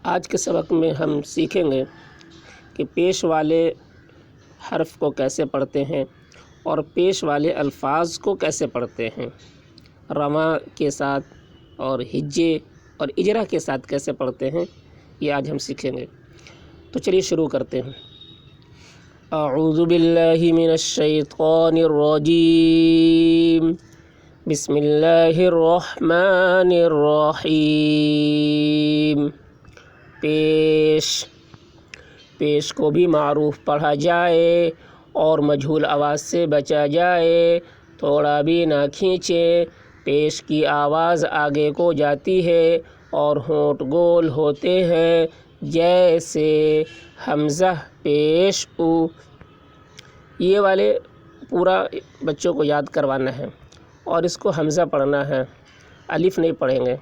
آج کے سبق میں ہم سیکھیں گے کہ پیش والے حرف کو کیسے پڑھتے ہیں اور پیش والے الفاظ کو کیسے پڑھتے ہیں، رواں کے ساتھ اور ہجے اور اجرا کے ساتھ کیسے پڑھتے ہیں، یہ آج ہم سیکھیں گے۔ تو چلیے شروع کرتے ہیں۔ اعوذ باللہ من الشیطان الرجیم، بسم اللہ الرحمن الرحیم۔ پیش کو بھی معروف پڑھا جائے اور مجہول آواز سے بچا جائے، تھوڑا بھی نہ کھینچے۔ پیش کی آواز آگے کو جاتی ہے اور ہونٹ گول ہوتے ہیں، جیسے حمزہ پیش او۔ یہ والے پورا بچوں کو یاد کروانا ہے اور اس کو حمزہ پڑھنا ہے، الف نہیں پڑھیں گے۔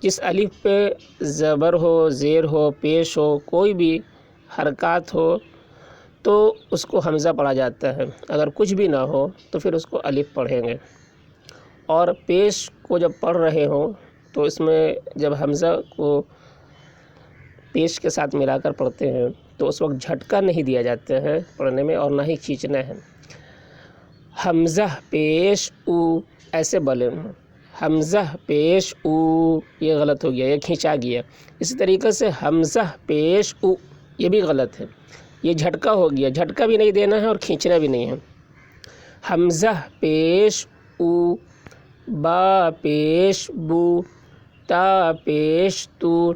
جس الف پہ زبر ہو، زیر ہو، پیش ہو، کوئی بھی حرکات ہو تو اس کو حمزہ پڑھا جاتا ہے، اگر کچھ بھی نہ ہو تو پھر اس کو الف پڑھیں گے۔ اور پیش کو جب پڑھ رہے ہوں تو اس میں جب حمزہ کو پیش کے ساتھ ملا کر پڑھتے ہیں تو اس وقت جھٹکا نہیں دیا جاتا ہے پڑھنے میں، اور نہ ہی کھینچنا ہے۔ حمزہ پیش او ایسے بولیں، حمزہ پیش او، یہ غلط ہو گیا، یہ کھینچا گیا۔ اسی طریقے سے حمزہ پیش او، یہ بھی غلط ہے، یہ جھٹکا ہو گیا، جھٹکا بھی نہیں دینا ہے اور کھینچنا بھی نہیں ہے۔ حمزہ پیش او، با پیش بو، تا پیش تو،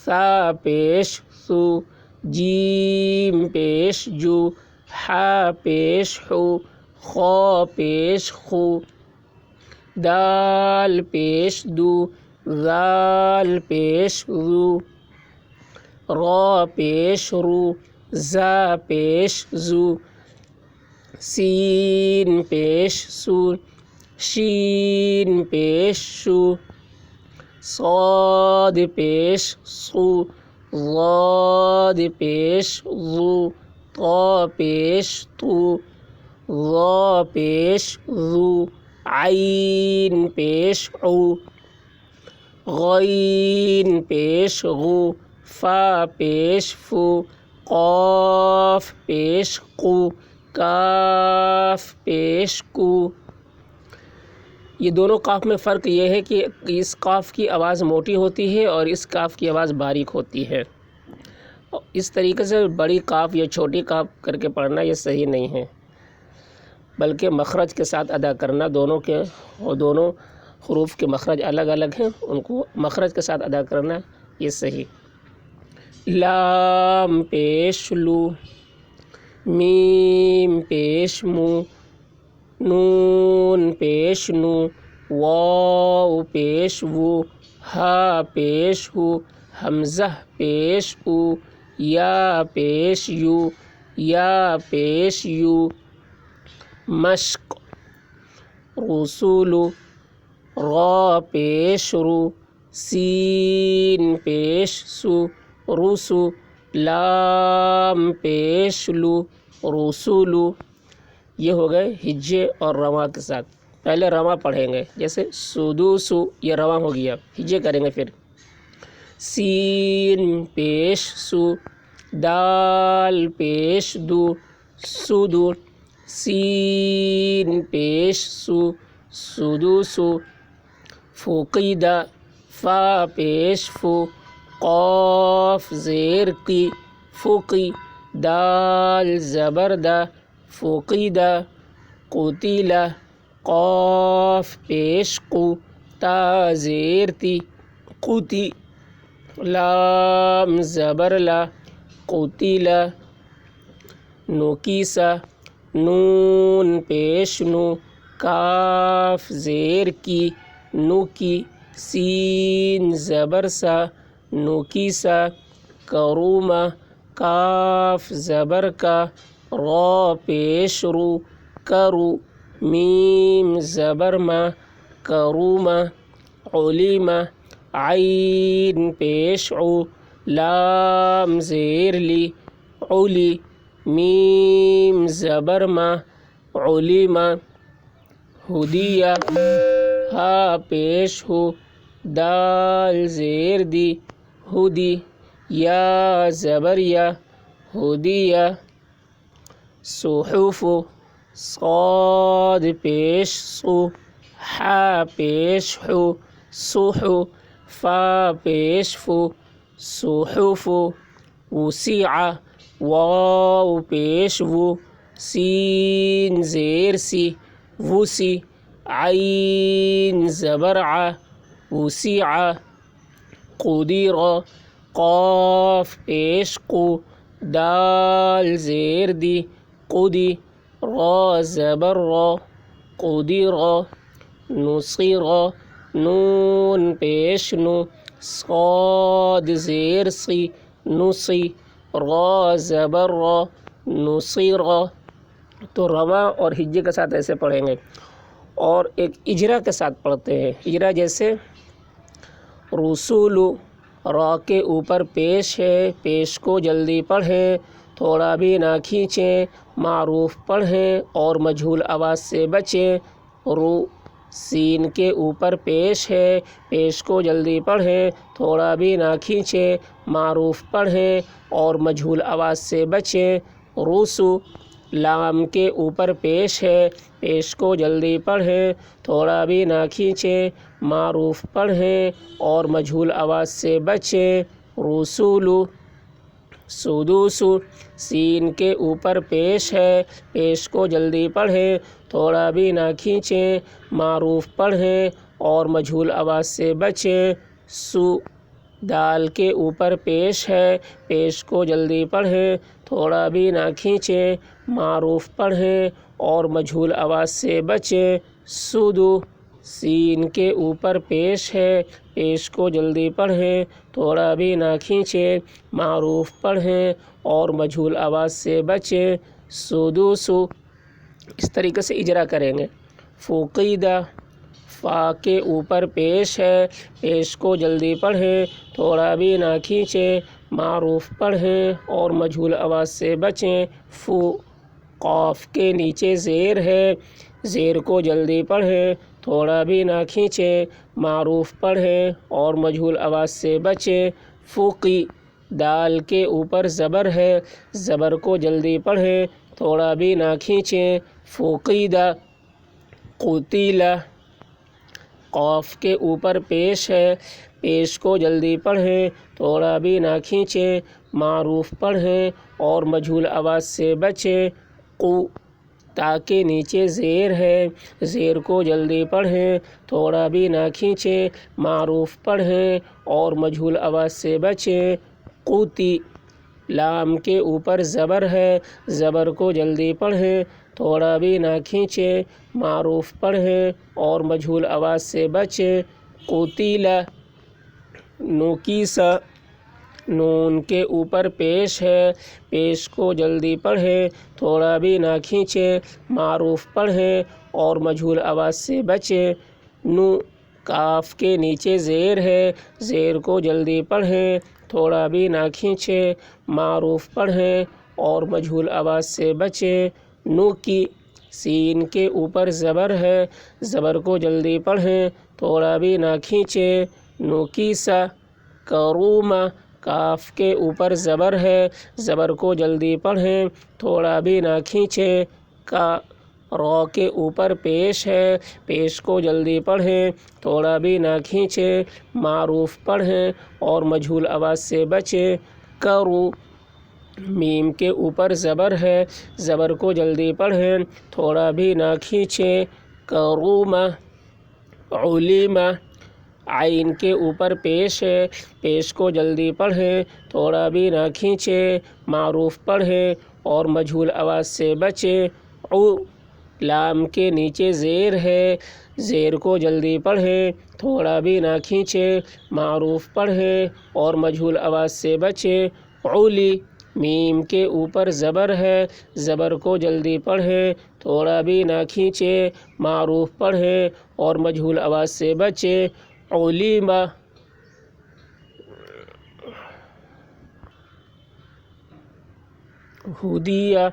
ثا پیش ثو، جیم پیش جو، حا پیش حو، خا پیش خو، دال پیش دو، ذال پیش ذو، را پیش رو، زا پیش زو، سین پیش سو، شین پیش شو، صاد پیش صو، ضاد پیش ضو، طا پیش طو، ظا پیش ذو، عین پیش عو، غین پیش غو، فا پیش فو، قاف پیش قو، کاف پیش کو۔ یہ دونوں قاف میں فرق یہ ہے کہ اس قاف کی آواز موٹی ہوتی ہے اور اس قاف کی آواز باریک ہوتی ہے۔ اس طریقے سے بڑی قاف یا چھوٹی قاف کر کے پڑھنا یہ صحیح نہیں ہے، بلکہ مخرج کے ساتھ ادا کرنا، دونوں کے اور دونوں حروف کے مخرج الگ الگ ہیں، ان کو مخرج کے ساتھ ادا کرنا یہ صحیح۔ لام پیش لو، میم پیش مو، نون پیش نو، واو پیش وو، ہا پیش ہو، حمزہ پیش او، یا پیش یو، یا پیش یو، مشق رسول، را پیش رو، سین پیش سو، رسو، لام پیش لو، رسولو۔ یہ ہو گئے ہجے اور رواں کے ساتھ۔ پہلے رواں پڑھیں گے، جیسے سدوسو، یہ رواں ہو گیا، ہجے کریں گے پھر۔ سین پیش سو، دال پیش دو، سدو، سین پیش سو، سدوسو، فقیدہ، فا پیش فو، قاف زیر قی، فقی، دال زبر دا، فقیدہ، قتیلہ، قاف پیش قو، تا زیر تی، قتی، لام زبر لا، قتیلہ، نکیسہ، نون پیش نو، کاف زیر کی، نکی، سین زبر سا، نکیسہ، کرومہ، کاف زبر کا، را پیش رو، کرو، میم زبر ما، کرومہ، علیمہ، عین پیش عو، لام زیر لی، علی، میم زبر ما، علیمہ، ہدیہ، ہا پیش ہو، دال زیر دی، ہدی، یا زبر یا، ہدیہ، صحف، صاد پیش صو، حا پیش حو، صح، فا پیش فو، صحف، وسع، واو پیش وو، سین زیر سی، وسی، عین زبر ع، وسع، قدر، قاف پیش قو، دال زیر دی، قدی، را زبر را، قدر، نصر، نون پیش نو، صاد زیر سی، نصی، را زبر را، نصر۔ تو رواں اور ہجے کے ساتھ ایسے پڑھیں گے، اور ایک اجرا کے ساتھ پڑھتے ہیں۔ اجرا جیسے رسول، را کے اوپر پیش ہے، پیش کو جلدی پڑھیں، تھوڑا بھی نہ کھینچیں، معروف پڑھیں اور مجہول آواز سے بچیں۔ رو، سین کے اوپر پیش ہے، پیش کو جلدی پڑھیں، تھوڑا بھی نہ کھینچیں، معروف پڑھیں اور مجہول آواز سے بچیں۔ روسو، لام کے اوپر پیش ہے، پیش کو جلدی پڑھیں، تھوڑا بھی نہ کھینچیں، معروف پڑھیں اور مجہول آواز سے بچیں۔ رسولو، سدوسو، سین کے اوپر پیش ہے، پیش کو جلدی پڑھیں، تھوڑا بھی نہ کھینچیں، معروف پڑھیں اور مجہول آواز سے بچیں۔ سو، دال کے اوپر پیش ہے، پیش کو جلدی پڑھیں، تھوڑا بھی نہ کھینچیں، معروف پڑھیں اور مجہول آواز سے بچیں۔ سدو، سین کے اوپر پیش ہے، پیش کو جلدی پڑھیں، تھوڑا بھی نہ کھینچیں، معروف پڑھیں اور مجہول آواز سے بچیں۔ سدوسو، اس طریقے سے اجرا کریں گے۔ فقیدہ، فا کے اوپر پیش ہے، پیش کو جلدی پڑھیں، تھوڑا بھی نہ کھینچیں، معروف پڑھیں اور مجہول آواز سے بچیں۔ فو، قاف کے نیچے زیر ہے، زیر کو جلدی پڑھیں، تھوڑا بھی نہ کھینچیں، معروف پڑھیں اور مجہول آواز سے بچیں۔ فوقی، دال کے اوپر زبر ہے، زبر کو جلدی پڑھیں، تھوڑا بھی نہ کھینچیں۔ فقیدہ، قتیلہ، قاف کے اوپر پیش ہے، پیش کو جلدی پڑھیں، تھوڑا بھی نہ کھینچیں، معروف پڑھیں اور مجہول آواز سے بچیں۔ قو، تا کے نیچے زیر ہے، زیر کو جلدی پڑھیں، تھوڑا بھی نہ کھینچیں، معروف پڑھیں اور مجہول آواز سے بچیں۔ قوتی، لام کے اوپر زبر ہے، زبر کو جلدی پڑھیں، تھوڑا بھی نہ کھینچیں، معروف پڑھیں اور مجہول آواز سے بچیں۔ قتیلہ، نوکیسہ، نون کے اوپر پیش ہے، پیش کو جلدی پڑھیں، تھوڑا بھی نہ کھینچیں، معروف پڑھیں اور مجہول آواز سے بچیں۔ نو، کاف کے نیچے زیر ہے، زیر کو جلدی پڑھیں، تھوڑا بھی نہ کھینچیں، معروف پڑھیں اور مجہول آواز سے بچیں۔ نوکی، سین کے اوپر زبر ہے، زبر کو جلدی پڑھیں، تھوڑا بھی نہ کھینچیں۔ نوکیسہ، کرومہ، کاف کے اوپر زبر ہے، زبر کو جلدی پڑھیں، تھوڑا بھی نہ کھینچیں۔ کا، را کے اوپر پیش ہے، پیش کو جلدی پڑھیں، تھوڑا بھی نہ کھینچیں، معروف پڑھیں اور مجہول آواز سے بچیں۔ کرو، میم کے اوپر زبر ہے، زبر کو جلدی پڑھیں، تھوڑا بھی نہ کھینچیں۔ کرومہ، علیمہ، عین کے اوپر پیش ہے، پیش کو جلدی پڑھیں، تھوڑا بھی نہ کھینچیں، معروف پڑھیں اور مجہول آواز سے بچیں۔ عو، لام کے نیچے زیر ہے، زیر کو جلدی پڑھیں، تھوڑا بھی نہ کھینچیں، معروف پڑھیں اور مجہول آواز سے بچیں۔ علی، میم کے اوپر زبر ہے، زبر کو جلدی پڑھیں، تھوڑا بھی نہ کھینچیں، معروف پڑھیں اور مجہول آواز سے بچیں۔ علیمہ، ہدیہ،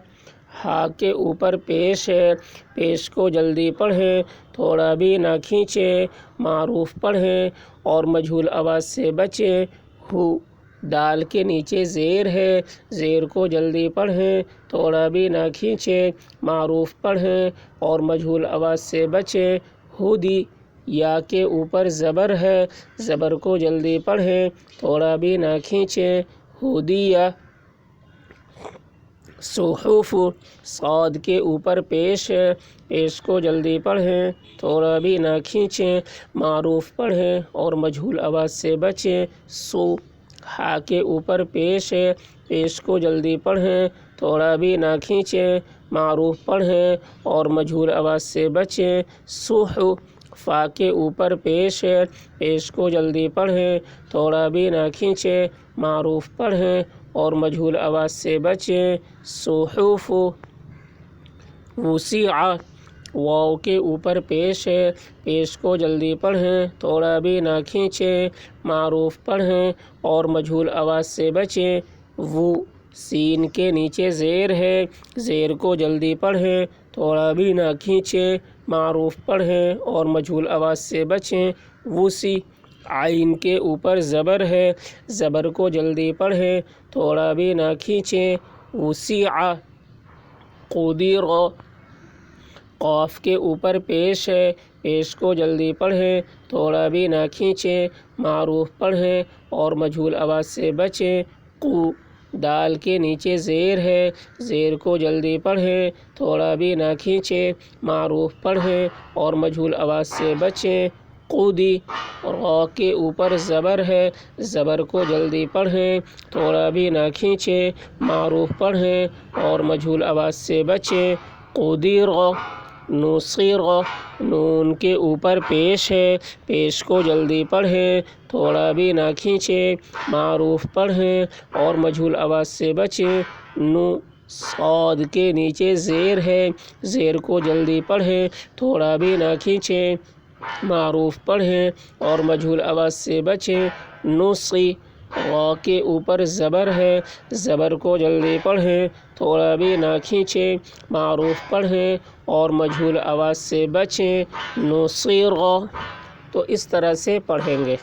ہا کے اوپر پیش ہے، پیش کو جلدی پڑھیں، تھوڑا بھی نہ کھینچیں، معروف پڑھیں اور مجہول آواز سے بچیں۔ ہو، دال کے نیچے زیر ہے، زیر کو جلدی پڑھیں، تھوڑا بھی نہ کھینچیں، معروف پڑھیں اور مجہول آواز سے بچیں۔ ہدی، یا کے اوپر زبر ہے، زبر کو جلدی پڑھیں، تھوڑا بھی نہ کھینچیں، ہدیہ۔ صحف، صاد کے اوپر پیش ہے، پیش کو جلدی پڑھیں، تھوڑا بھی نہ کھینچیں، معروف پڑھیں اور مجہول آواز سے بچیں۔ ہا کے اوپر پیش ہے، پیش کو جلدی پڑھیں، تھوڑا بھی نہ کھینچیں، معروف پڑھیں اور مجہول آواز سے بچیں۔ فا کے اوپر پیش ہے، پیش کو جلدی پڑھیں، تھوڑا بھی نہ کھینچیں، معروف پڑھیں اور مجہول آواز سے بچیں۔ صحف۔ وسع، واو کے اوپر پیش ہے، پیش کو جلدی پڑھیں، تھوڑا بھی نہ کھینچیں، معروف پڑھیں اور مجہول آواز سے بچیں۔ سین کے نیچے زیر ہے، زیر کو جلدی پڑھیں، تھوڑا بھی نہ کھینچیں، معروف پڑھیں اور مجہول آواز سے بچیں۔ وسی، عین کے اوپر زبر ہے، زبر کو جلدی پڑھیں، تھوڑا بھی نہ کھینچیں، وسع۔ قدر، قاف کے اوپر پیش ہے، پیش کو جلدی پڑھیں، تھوڑا بھی نہ کھینچیں، معروف پڑھیں اور مجہول آواز سے بچیں۔ دال کے نیچے زیر ہے، زیر کو جلدی پڑھیں، تھوڑا بھی نہ کھینچیں، معروف پڑھیں اور مجہول آواز سے بچیں۔ قدی، را کے اوپر زبر ہے، زبر کو جلدی پڑھیں، تھوڑا بھی نہ کھینچیں، معروف پڑھیں اور مجہول آواز سے بچیں۔ قدر۔ نصر، نون کے اوپر پیش ہے، پیش کو جلدی پڑھیں، تھوڑا بھی نہ کھینچیں، معروف پڑھیں اور مجہول آواز سے بچیں۔ صاد کے نیچے زیر ہے، زیر کو جلدی پڑھیں، تھوڑا بھی نہ کھینچیں، معروف پڑھیں اور مجہول آواز سے بچیں۔ نصی، را کے اوپر زبر ہے، زبر کو جلدی پڑھیں، تھوڑا بھی نہ کھینچیں، معروف پڑھیں اور مجہول آواز سے بچیں۔ نصر۔ تو اس طرح سے پڑھیں گے۔